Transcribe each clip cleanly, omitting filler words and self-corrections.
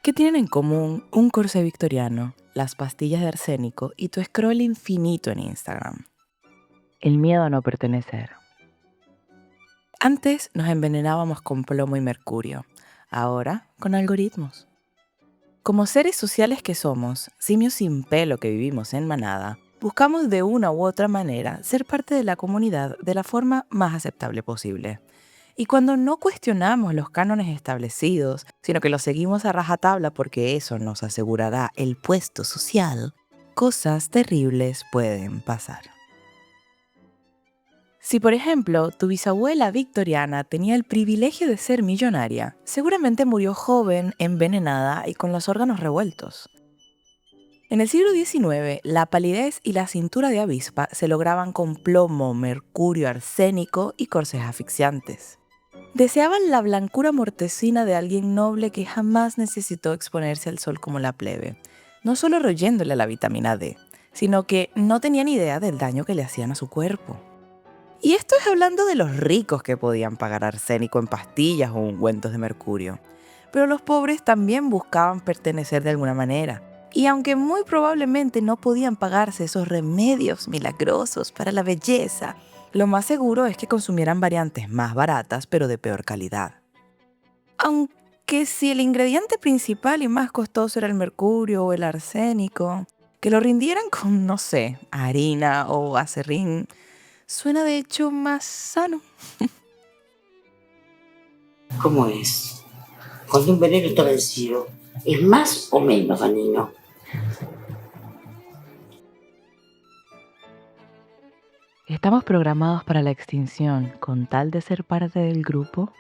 ¿Qué tienen en común un corsé victoriano, las pastillas de arsénico y tu scroll infinito en Instagram? El miedo a no pertenecer. Antes nos envenenábamos con plomo y mercurio, ahora con algoritmos. Como seres sociales que somos, simios sin pelo que vivimos en manada, buscamos de una u otra manera ser parte de la comunidad de la forma más aceptable posible. Y cuando no cuestionamos los cánones establecidos, sino que los seguimos a rajatabla porque eso nos asegurará el puesto social, cosas terribles pueden pasar. Si, por ejemplo, tu bisabuela victoriana tenía el privilegio de ser millonaria, seguramente murió joven, envenenada y con los órganos revueltos. En el siglo XIX, la palidez y la cintura de avispa se lograban con plomo, mercurio, arsénico y corsés asfixiantes. Deseaban la blancura mortecina de alguien noble que jamás necesitó exponerse al sol como la plebe, no solo royéndole la vitamina D, sino que no tenían idea del daño que le hacían a su cuerpo. Y esto es hablando de los ricos que podían pagar arsénico en pastillas o ungüentos de mercurio. Pero los pobres también buscaban pertenecer de alguna manera. Y aunque muy probablemente no podían pagarse esos remedios milagrosos para la belleza, lo más seguro es que consumieran variantes más baratas pero de peor calidad. Aunque si el ingrediente principal y más costoso era el mercurio o el arsénico, que lo rindieran con, no sé, harina o acerrín, suena de hecho más sano. ¿Cómo es? Cuando un veneno está vencido, ¿es más o menos dañino? ¿Estamos programados para la extinción con tal de ser parte del grupo?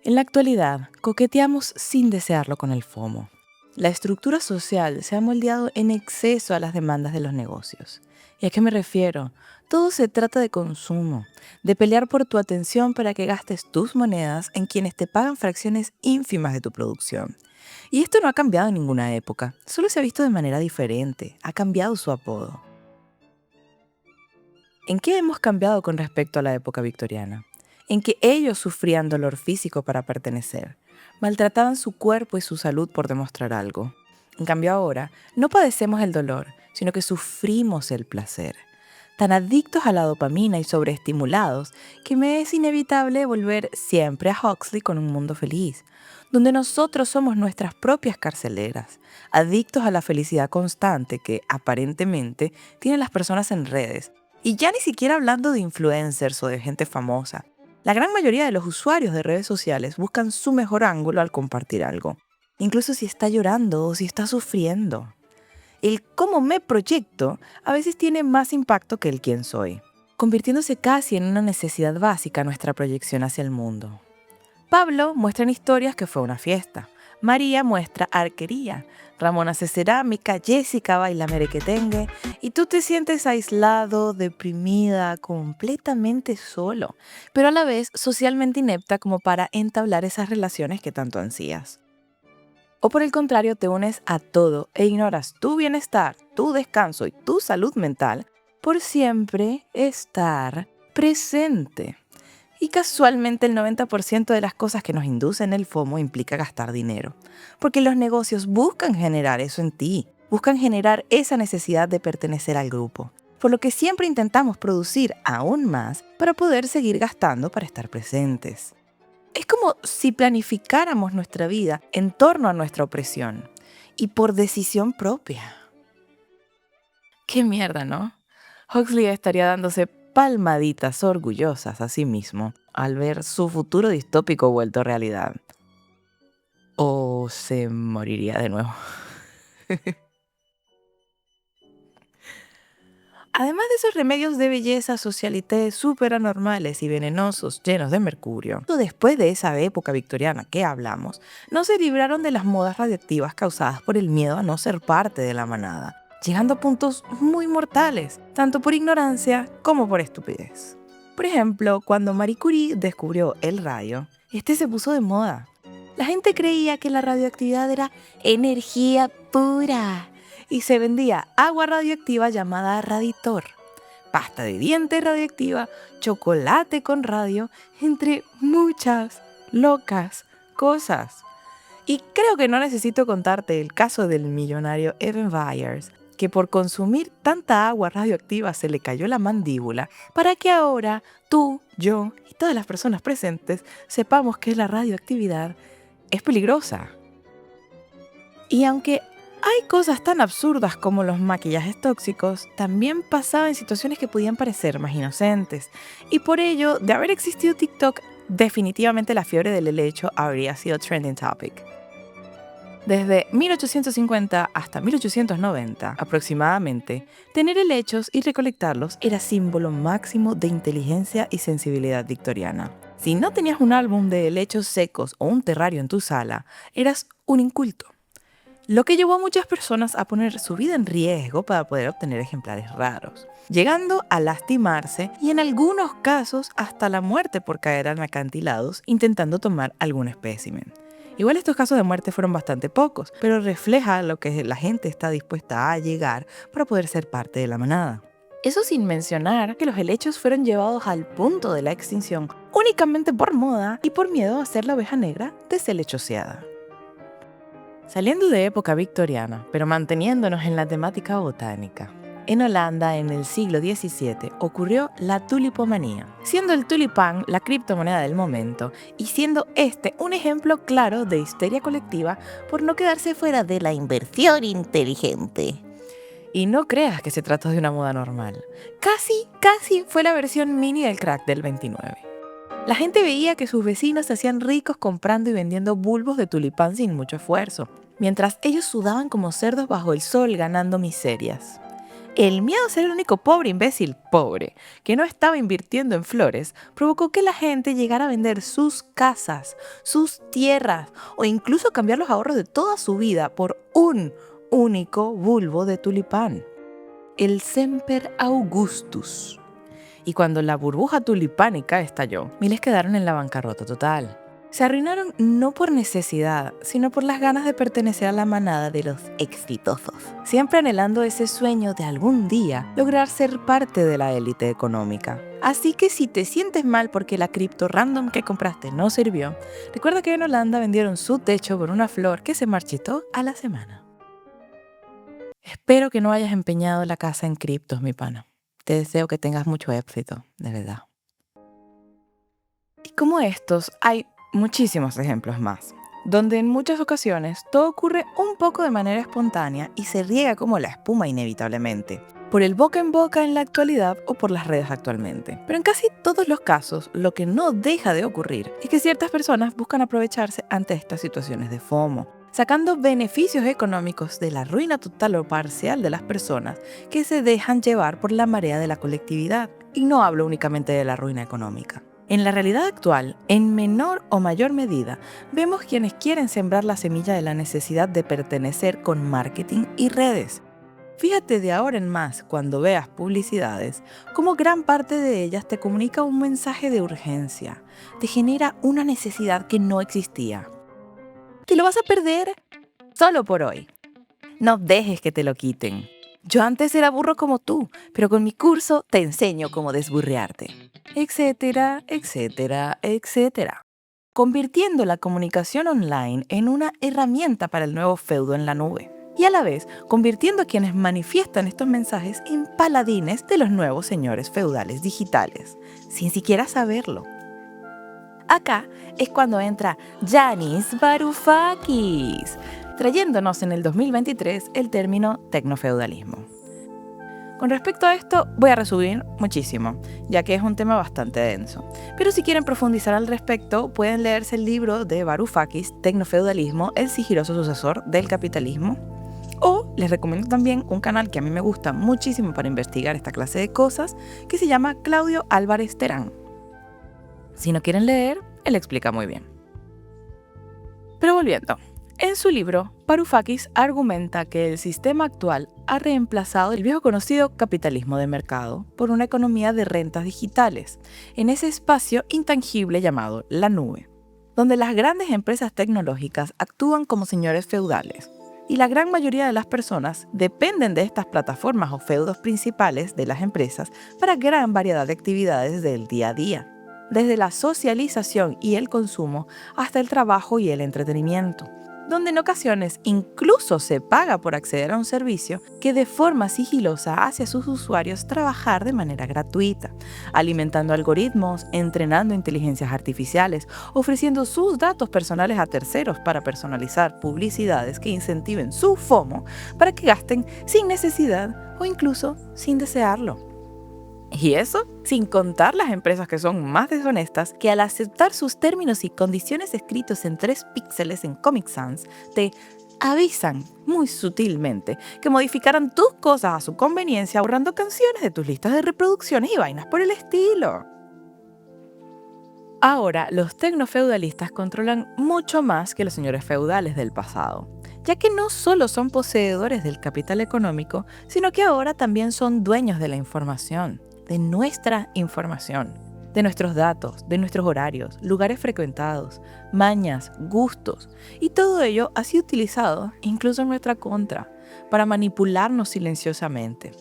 En la actualidad, coqueteamos sin desearlo con el FOMO. La estructura social se ha moldeado en exceso a las demandas de los negocios. ¿Y a qué me refiero? Todo se trata de consumo, de pelear por tu atención para que gastes tus monedas en quienes te pagan fracciones ínfimas de tu producción. Y esto no ha cambiado en ninguna época, solo se ha visto de manera diferente, ha cambiado su apodo. ¿En qué hemos cambiado con respecto a la época victoriana? En que ellos sufrían dolor físico para pertenecer, maltrataban su cuerpo y su salud por demostrar algo. En cambio ahora, no padecemos el dolor, sino que sufrimos el placer. Tan adictos a la dopamina y sobreestimulados que me es inevitable volver siempre a Huxley con un mundo feliz, donde nosotros somos nuestras propias carceleras, adictos a la felicidad constante que, aparentemente, tienen las personas en redes. Y ya ni siquiera hablando de influencers o de gente famosa. La gran mayoría de los usuarios de redes sociales buscan su mejor ángulo al compartir algo, incluso si está llorando o si está sufriendo. El cómo me proyecto a veces tiene más impacto que el quién soy, convirtiéndose casi en una necesidad básica nuestra proyección hacia el mundo. Pablo muestra en historias que fue una fiesta. María muestra arquería. Ramón hace cerámica, Jessica baila merequetengue y tú te sientes aislado, deprimida, completamente solo, pero a la vez socialmente inepta como para entablar esas relaciones que tanto ansías. O por el contrario, te unes a todo e ignoras tu bienestar, tu descanso y tu salud mental por siempre estar presente. Y casualmente el 90% de las cosas que nos inducen el FOMO implica gastar dinero, porque los negocios buscan generar eso en ti, buscan generar esa necesidad de pertenecer al grupo, por lo que siempre intentamos producir aún más para poder seguir gastando para estar presentes. Es como si planificáramos nuestra vida en torno a nuestra opresión y por decisión propia. ¡Qué mierda!, ¿no? Huxley estaría dándose palmaditas orgullosas a sí mismo al ver su futuro distópico vuelto realidad. O se moriría de nuevo. Además de esos remedios de belleza socialité súper anormales y venenosos llenos de mercurio, después de esa época victoriana que hablamos, no se libraron de las modas radiactivas causadas por el miedo a no ser parte de la manada, llegando a puntos muy mortales, tanto por ignorancia como por estupidez. Por ejemplo, cuando Marie Curie descubrió el radio, este se puso de moda. La gente creía que la radioactividad era energía pura y se vendía agua radioactiva llamada Raditor, pasta de dientes radioactiva, chocolate con radio, entre muchas locas cosas. Y creo que no necesito contarte el caso del millonario Evan Byers, que por consumir tanta agua radioactiva se le cayó la mandíbula, para que ahora tú, yo y todas las personas presentes sepamos que la radioactividad es peligrosa. Y aunque hay cosas tan absurdas como los maquillajes tóxicos, también pasaba en situaciones que podían parecer más inocentes. Y por ello, de haber existido TikTok, definitivamente la fiebre del helecho habría sido trending topic. Desde 1850 hasta 1890 aproximadamente, tener helechos y recolectarlos era símbolo máximo de inteligencia y sensibilidad victoriana. Si no tenías un álbum de helechos secos o un terrario en tu sala, eras un inculto. Lo que llevó a muchas personas a poner su vida en riesgo para poder obtener ejemplares raros, llegando a lastimarse y en algunos casos hasta la muerte por caer en acantilados intentando tomar algún espécimen. Igual estos casos de muerte fueron bastante pocos, pero refleja lo que la gente está dispuesta a llegar para poder ser parte de la manada. Eso sin mencionar que los helechos fueron llevados al punto de la extinción únicamente por moda y por miedo a ser la oveja negra de ser lechoseada. Saliendo de época victoriana, pero manteniéndonos en la temática botánica, en Holanda, en el siglo XVII, ocurrió la tulipomanía, siendo el tulipán la criptomoneda del momento y siendo este un ejemplo claro de histeria colectiva por no quedarse fuera de la inversión inteligente. Y no creas que se trata de una moda normal. Casi fue la versión mini del crack del 29. La gente veía que sus vecinos se hacían ricos comprando y vendiendo bulbos de tulipán sin mucho esfuerzo, mientras ellos sudaban como cerdos bajo el sol ganando miserias. El miedo a ser el único pobre imbécil pobre que no estaba invirtiendo en flores provocó que la gente llegara a vender sus casas, sus tierras o incluso cambiar los ahorros de toda su vida por un único bulbo de tulipán, el Semper Augustus. Y cuando la burbuja tulipánica estalló, miles quedaron en la bancarrota total. Se arruinaron no por necesidad, sino por las ganas de pertenecer a la manada de los exitosos, siempre anhelando ese sueño de algún día lograr ser parte de la élite económica. Así que si te sientes mal porque la cripto random que compraste no sirvió, recuerda que en Holanda vendieron su techo por una flor que se marchitó a la semana. Espero que no hayas empeñado la casa en criptos, mi pana. Te deseo que tengas mucho éxito, de verdad. Y como estos, hay muchísimos ejemplos más, donde en muchas ocasiones todo ocurre un poco de manera espontánea y se riega como la espuma inevitablemente, por el boca en boca en la actualidad o por las redes actualmente. Pero en casi todos los casos, lo que no deja de ocurrir es que ciertas personas buscan aprovecharse ante estas situaciones de FOMO, sacando beneficios económicos de la ruina total o parcial de las personas que se dejan llevar por la marea de la colectividad. Y no hablo únicamente de la ruina económica. En la realidad actual, en menor o mayor medida, vemos quienes quieren sembrar la semilla de la necesidad de pertenecer con marketing y redes. Fíjate de ahora en más, cuando veas publicidades, cómo gran parte de ellas te comunica un mensaje de urgencia, te genera una necesidad que no existía. ¿Te lo vas a perder? Solo por hoy. No dejes que te lo quiten. Yo antes era burro como tú, pero con mi curso te enseño cómo desburrearte. Etcétera, etcétera, etcétera. Convirtiendo la comunicación online en una herramienta para el nuevo feudo en la nube. Y a la vez, convirtiendo a quienes manifiestan estos mensajes en paladines de los nuevos señores feudales digitales, sin siquiera saberlo. Acá es cuando entra Yanis Varoufakis, trayéndonos en el 2023 el término tecnofeudalismo. Con respecto a esto, voy a resumir muchísimo, ya que es un tema bastante denso. Pero si quieren profundizar al respecto, pueden leerse el libro de Varoufakis, Tecnofeudalismo, el sigiloso sucesor del capitalismo. O les recomiendo también un canal que a mí me gusta muchísimo para investigar esta clase de cosas, que se llama Claudio Álvarez Terán. Si no quieren leer, él explica muy bien. Pero volviendo, en su libro, Varoufakis argumenta que el sistema actual ha reemplazado el viejo conocido capitalismo de mercado por una economía de rentas digitales, en ese espacio intangible llamado la nube, donde las grandes empresas tecnológicas actúan como señores feudales, y la gran mayoría de las personas dependen de estas plataformas o feudos principales de las empresas para gran variedad de actividades del día a día. desde la socialización y el consumo hasta el trabajo y el entretenimiento, donde en ocasiones incluso se paga por acceder a un servicio que de forma sigilosa hace a sus usuarios trabajar de manera gratuita, alimentando algoritmos, entrenando inteligencias artificiales, ofreciendo sus datos personales a terceros para personalizar publicidades que incentiven su FOMO para que gasten sin necesidad o incluso sin desearlo. Y eso sin contar las empresas que son más deshonestas, que al aceptar sus términos y condiciones escritos en 3 píxeles en Comic Sans, te avisan muy sutilmente que modificarán tus cosas a su conveniencia, borrando canciones de tus listas de reproducciones y vainas por el estilo. Ahora, los tecnofeudalistas controlan mucho más que los señores feudales del pasado, ya que no solo son poseedores del capital económico, sino que ahora también son dueños de la información, de nuestra información, de nuestros datos, de nuestros horarios, lugares frecuentados, mañas, gustos, y todo ello ha sido utilizado, incluso en nuestra contra, para manipularnos silenciosamente.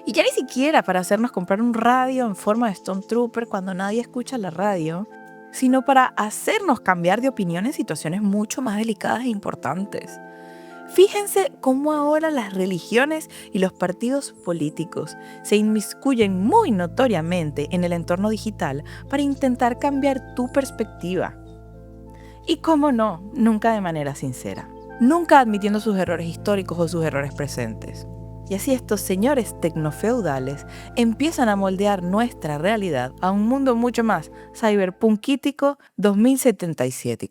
Y ya ni siquiera para hacernos comprar un radio en forma de Stormtrooper cuando nadie escucha la radio, sino para hacernos cambiar de opinión en situaciones mucho más delicadas e importantes. Fíjense cómo ahora las religiones y los partidos políticos se inmiscuyen muy notoriamente en el entorno digital para intentar cambiar tu perspectiva. Y cómo no, nunca de manera sincera, nunca admitiendo sus errores históricos o sus errores presentes. Y así estos señores tecnofeudales empiezan a moldear nuestra realidad a un mundo mucho más cyberpunkítico 2077.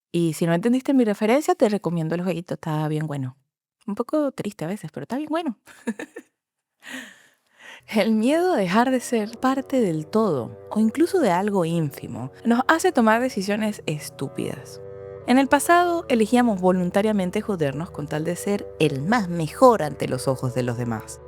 Y si no entendiste mi referencia, te recomiendo el jueguito, está bien bueno. Un poco triste a veces, pero está bien bueno. El miedo a dejar de ser parte del todo, o incluso de algo ínfimo, nos hace tomar decisiones estúpidas. En el pasado, elegíamos voluntariamente jodernos con tal de ser el más mejor ante los ojos de los demás.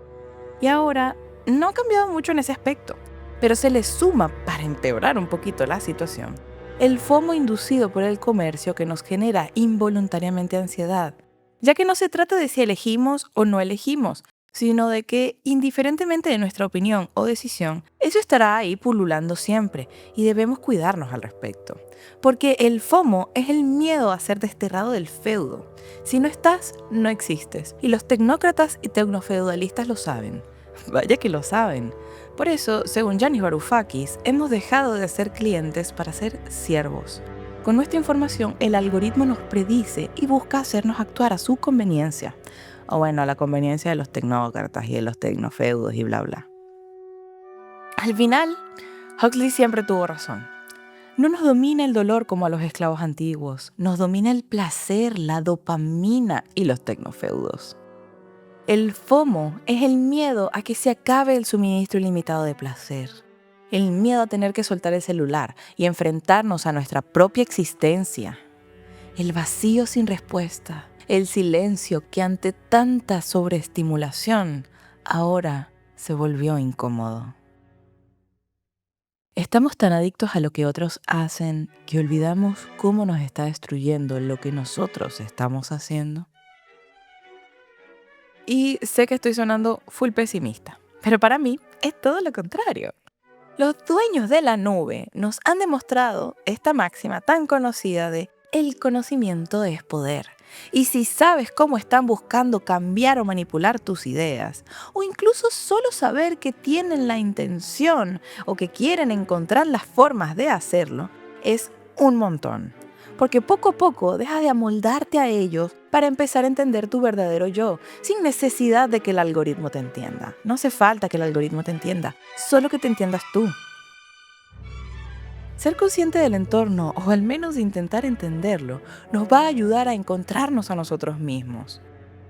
Y ahora, no ha cambiado mucho en ese aspecto, pero se le suma, para empeorar un poquito la situación, el FOMO inducido por el comercio que nos genera involuntariamente ansiedad, ya que no se trata de si elegimos o no elegimos, sino de que, indiferentemente de nuestra opinión o decisión, eso estará ahí pululando siempre y debemos cuidarnos al respecto. Porque el FOMO es el miedo a ser desterrado del feudo. Si no estás, no existes. Y los tecnócratas y tecnofeudalistas lo saben. Vaya que lo saben. Por eso, según Yanis Varoufakis, hemos dejado de ser clientes para ser siervos. Con nuestra información, el algoritmo nos predice y busca hacernos actuar a su conveniencia. O bueno, a la conveniencia de los tecnócratas y de los tecnofeudos y bla bla. Al final, Huxley siempre tuvo razón. No nos domina el dolor como a los esclavos antiguos, nos domina el placer, la dopamina y los tecnofeudos. El FOMO es el miedo a que se acabe el suministro ilimitado de placer. El miedo a tener que soltar el celular y enfrentarnos a nuestra propia existencia. El vacío sin respuesta. El silencio que ante tanta sobreestimulación ahora se volvió incómodo. Estamos tan adictos a lo que otros hacen que olvidamos cómo nos está destruyendo lo que nosotros estamos haciendo. Y sé que estoy sonando full pesimista, pero para mí es todo lo contrario. Los dueños de la nube nos han demostrado esta máxima tan conocida de el conocimiento es poder. Y si sabes cómo están buscando cambiar o manipular tus ideas, o incluso solo saber que tienen la intención o que quieren encontrar las formas de hacerlo, es un montón. Porque poco a poco dejas de amoldarte a ellos para empezar a entender tu verdadero yo, sin necesidad de que el algoritmo te entienda. No hace falta que el algoritmo te entienda, solo que te entiendas tú. Ser consciente del entorno, o al menos intentar entenderlo, nos va a ayudar a encontrarnos a nosotros mismos.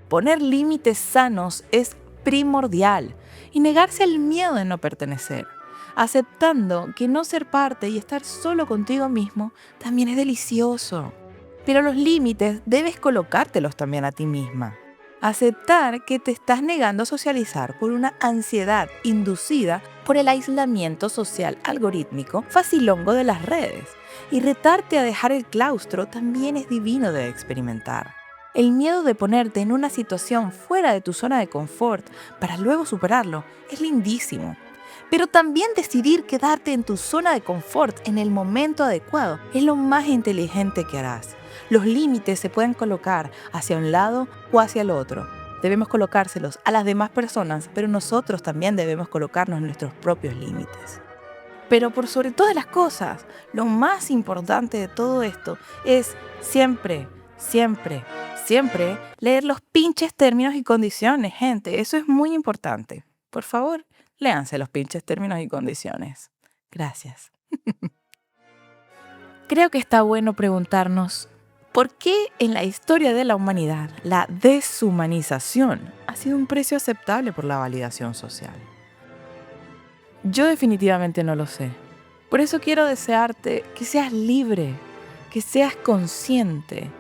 Poner límites sanos es primordial y negarse al miedo de no pertenecer, aceptando que no ser parte y estar solo contigo mismo también es delicioso. Pero los límites debes colocártelos también a ti misma. Aceptar que te estás negando a socializar por una ansiedad inducida por el aislamiento social algorítmico facilongo de las redes. Y retarte a dejar el claustro también es divino de experimentar. El miedo de ponerte en una situación fuera de tu zona de confort para luego superarlo es lindísimo. Pero también decidir quedarte en tu zona de confort en el momento adecuado es lo más inteligente que harás. Los límites se pueden colocar hacia un lado o hacia el otro. Debemos colocárselos a las demás personas, pero nosotros también debemos colocarnos nuestros propios límites. Pero por sobre todas las cosas, lo más importante de todo esto es siempre leer los pinches términos y condiciones, gente. Eso es muy importante. Por favor, léanse los pinches términos y condiciones. Gracias. Creo que está bueno preguntarnos por qué en la historia de la humanidad la deshumanización ha sido un precio aceptable por la validación social. Yo definitivamente no lo sé. Por eso quiero desearte que seas libre, que seas consciente,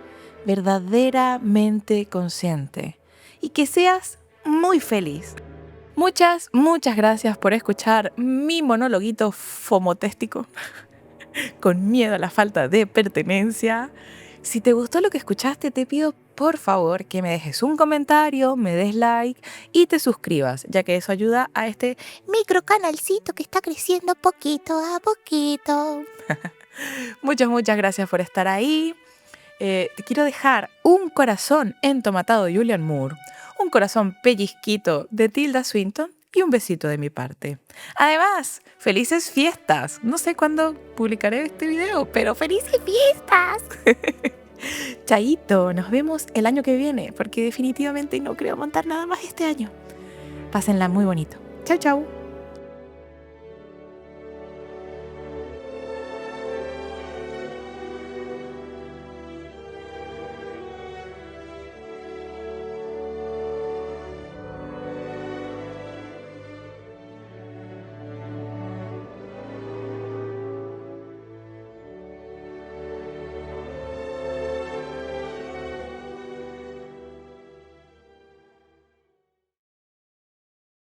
verdaderamente consciente y que seas muy feliz. Muchas gracias por escuchar mi monologuito fomotéstico con miedo a la falta de pertenencia. Si te gustó lo que escuchaste, te pido por favor que me dejes un comentario, me des like y te suscribas, ya que eso ayuda a este micro canalcito que está creciendo poquito a poquito. Muchas gracias por estar ahí. Te quiero dejar un corazón entomatado de Julianne Moore, un corazón pellizquito de Tilda Swinton y un besito de mi parte. Además, felices fiestas. No sé cuándo publicaré este video, pero ¡felices fiestas! Chaito, nos vemos el año que viene, porque definitivamente no creo montar nada más este año. Pásenla muy bonito. Chau.